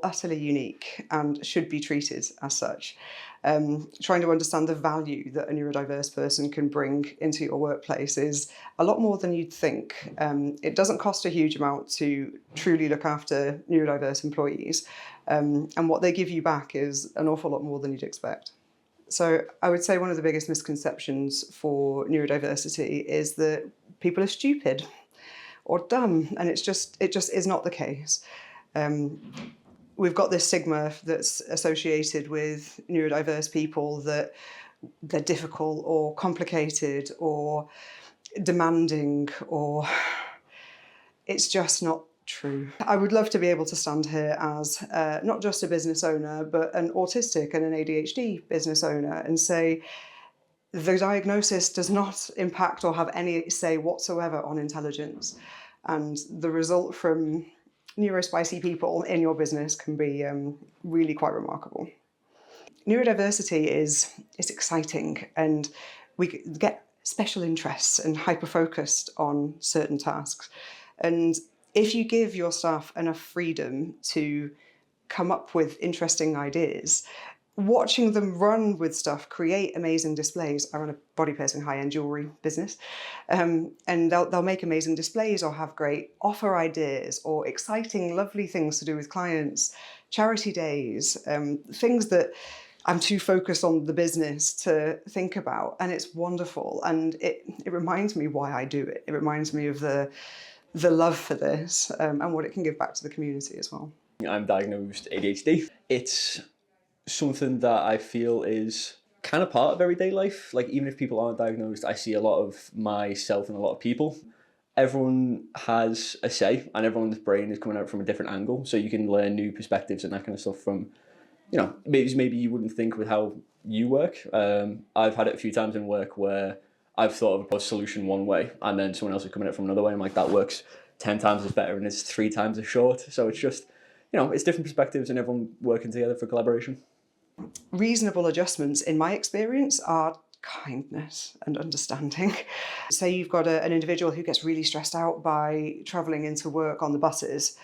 utterly unique and should be treated as such. Trying to understand the value that a neurodiverse person can bring into your workplace is a lot more than you'd think. It doesn't cost a huge amount to truly look after neurodiverse employees, and what they give you back is an awful lot more than you'd expect. So I would say one of the biggest misconceptions for neurodiversity is that people are stupid or dumb, and it just is not the case. We've got this stigma that's associated with neurodiverse people that they're difficult or complicated or demanding, or it's just not true. I would love to be able to stand here as not just a business owner, but an autistic and an ADHD business owner and say the diagnosis does not impact or have any say whatsoever on intelligence. And the result from neurospicy people in your business can be really quite remarkable. Neurodiversity is exciting, and we get special interests and hyper-focused on certain tasks. And if you give your staff enough freedom to come up with interesting ideas, watching them run with stuff, create amazing displays. I run a body piercing high-end jewellery business, and they'll make amazing displays or have great offer ideas or exciting, lovely things to do with clients, charity days, things that I'm too focused on the business to think about, and it's wonderful. And it reminds me why I do it. It reminds me of the love for this and what it can give back to the community as well. I'm diagnosed ADHD. It's something that I feel is kind of part of everyday life. Like, even if people aren't diagnosed, I see a lot of myself in a lot of people. Everyone has a say, and everyone's brain is coming out from a different angle, so you can learn new perspectives and that kind of stuff from, you know, maybe you wouldn't think with how you work. I've had it a few times in work where I've thought of a solution one way, and then someone else is coming at it from another way. I'm like, that works 10 times as better and it's 3 times as short. So it's just, you know, it's different perspectives and everyone working together for collaboration. Reasonable adjustments, in my experience, are kindness and understanding. Say you've got an individual who gets really stressed out by travelling into work on the buses.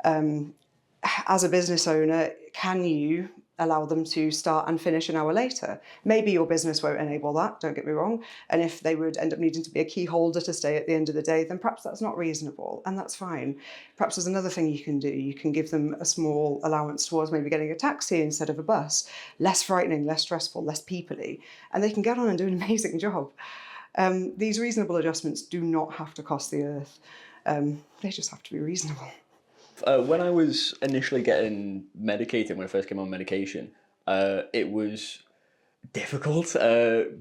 As a business owner, can you allow them to start and finish an hour later? Maybe your business won't enable that, don't get me wrong. And if they would end up needing to be a key holder to stay at the end of the day, then perhaps that's not reasonable, and that's fine. Perhaps there's another thing you can do. You can give them a small allowance towards maybe getting a taxi instead of a bus. Less frightening, less stressful, less people-y, and they can get on and do an amazing job. These reasonable adjustments do not have to cost the earth. They just have to be reasonable. When I was initially getting medicated, when I first came on medication, it was difficult.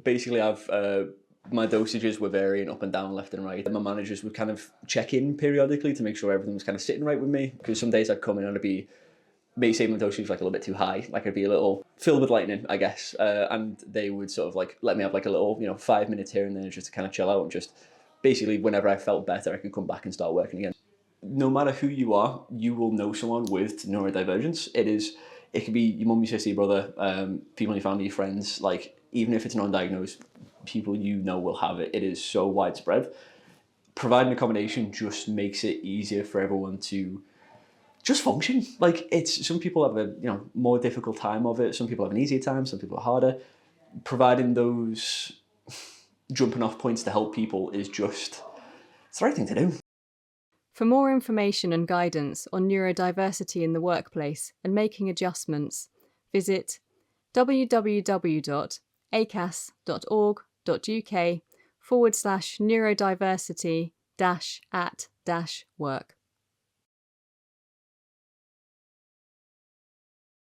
Basically, my dosages were varying up and down, left and right. And my managers would kind of check in periodically to make sure everything was kind of sitting right with me, because some days I'd come in and I'd be, maybe say my dosage was like a little bit too high, like I'd be a little filled with lightning, I guess. And they would sort of like let me have like a little, 5 minutes here and there just to kind of chill out, and just basically whenever I felt better, I could come back and start working again. No matter who you are, you will know someone with neurodivergence. It could be your mum, your sister, your brother, people in your family, your friends. Like, even if it's non-diagnosed, people you know will have it. It is so widespread. Providing accommodation just makes it easier for everyone to just function. Like, some people have a more difficult time of it. Some people have an easier time. Some people are harder. Providing those jumping off points to help people is just, it's the right thing to do. For more information and guidance on neurodiversity in the workplace and making adjustments, visit www.acas.org.uk/neurodiversity-at-work.